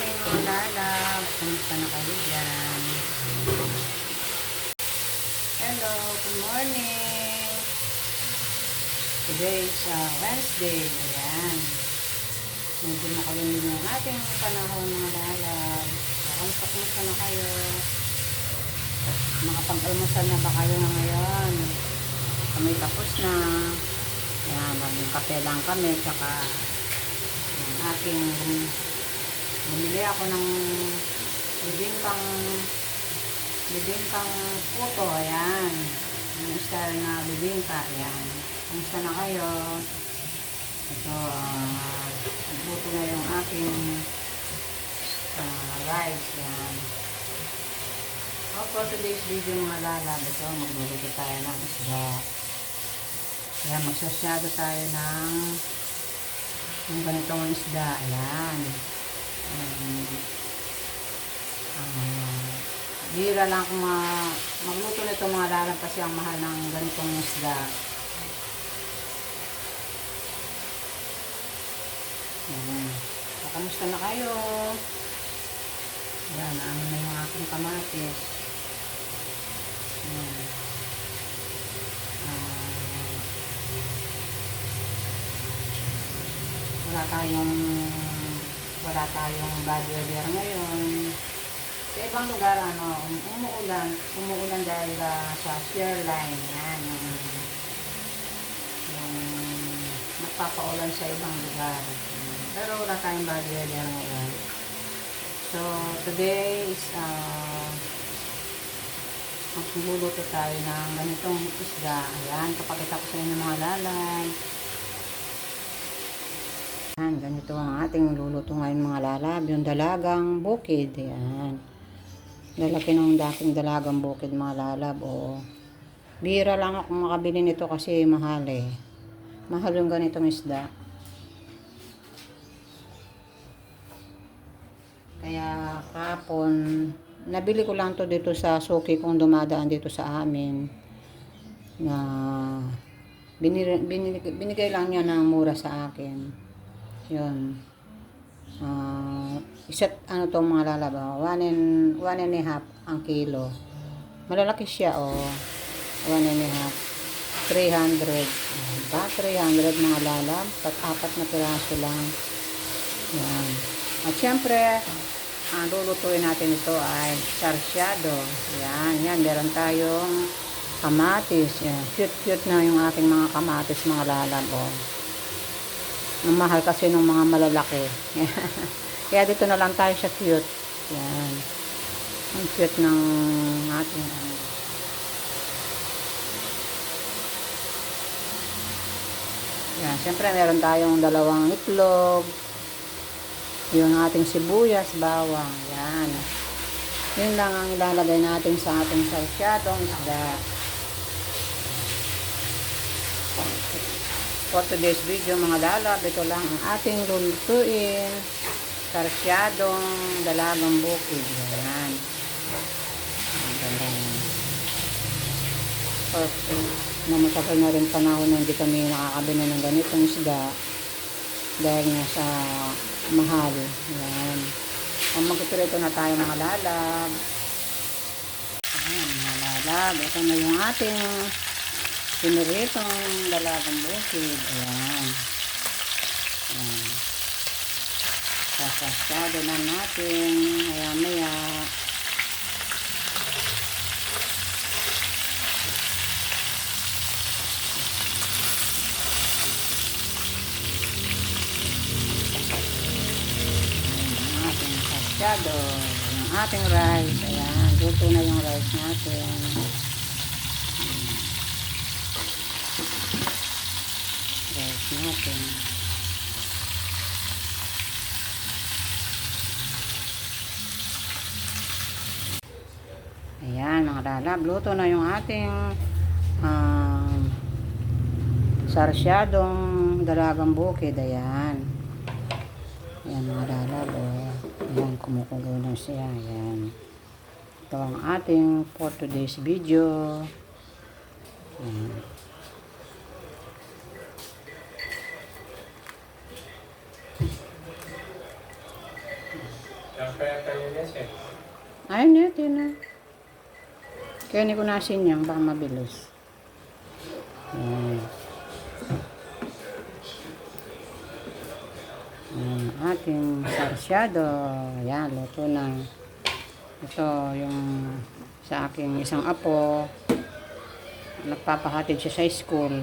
morning mga lalab. Kumusta na kayo dyan? Hello, good morning. Today is Wednesday. Ayan. Medyo makalimlim yung ating panahon mga lalab. Kumusta na kayo? Makapag-almusal na ba kayo na ngayon? Kami tapos na. Ayan, magkape lang kami. Tsaka yung ating bumili ako ng bibingkang puto. Ayan. Yung style na bibingka. Ayan. Kumusta na kayo? Ito, nagluto na yung aking rice. Ayan. For today's video mga lalab, ito, magluluto tayo ng isda. Ayan, magsasyado tayo ng ganitong isda. Ayan. Bira lang kung magluto nito mga lalab kasi ang mahal ng ganitong isda. Ayan. Kamusta na kayo? Ayan, ano na yung aking kamatis. Ayan. Wala tayong bad weather ngayon. Sa ibang lugar, umuulan dahil sa shear line. Yan, yung nagpapaulan sa ibang lugar. Pero wala tayong bad weather ngayon. So, today is magluluto tayo ng ganitong isda. Ayan, kapakita ko sa inyo mga lalay. Ayan, ganito ang ating luluto ngayon mga lalab. Yung dalagang bukid. Ayan. Lalaki ng dating dalagang bukid mga lalab. O, bira lang ako makabili nito kasi mahal eh. Mahal yung ganitong isda. Kaya kapon, nabili ko lang to dito sa suki kung dumadaan dito sa amin. Na binigay lang niya ng mura sa akin. Yun. Isa't to mga lalaba. 1 and a half ang kilo. Malalaki siya o. 1 and a half. 300. Ba? 300 mga lalab. Apat na piraso lang. Yan. At syempre, ang lulutuin natin ito ay sarsyado. Yan. Yan. Meron tayong kamatis. Yan. Cute na yung aking mga kamatis mga lalab o. Ang mahal kasi ng mga malalaki. Kaya dito na lang tayo sa cute. Yan. Ang cute ng ating yan. Siyempre meron tayong 2 itlog. Yung ating sibuyas, bawang. Yan. Yun lang ang ilalagay natin sa ating sarsyadong isda. For today's video mga lalab, ito lang ang ating lulutuin. Sarsyadong dalagang bukid. Yan. Matagal na rin panahon na hindi kami nakakabili ng ganitong isda dahil nga sa mahal. Yan. Magpiprito na tayo mga lalab. Ayan mga lalab. Ito na yung ating pinuritong dalagang bukid. Ayan. Ayan. Sasasyado na natin. Maya-maya. Ang ating sasyado. Yung ating rice. Ayan. Luto na yung rice natin. Natin. Ayan mga lalab, luto na yung ating sarsyadong dalagang bukid. Ayan. Ayan mga lalab. Ayan, kumukulo na siya. Ayan. Ito ang ating for today's video. Ayan. Ayun yun, yun na. Kaya hindi ko nasin yan, baka mabilis. Ayan. Ayan, ating sarsyado. Ayan, luto na. Ito yung sa aking isang apo. Nagpapahatid siya sa school.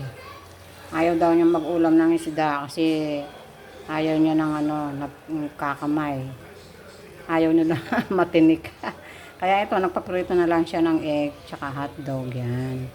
Ayaw daw niya mag-ulam ng isda kasi ayaw niya ng kakamay. Ayaw nila matinik. Kaya ito, nagpaprito na lang siya ng egg tsaka hotdog yan.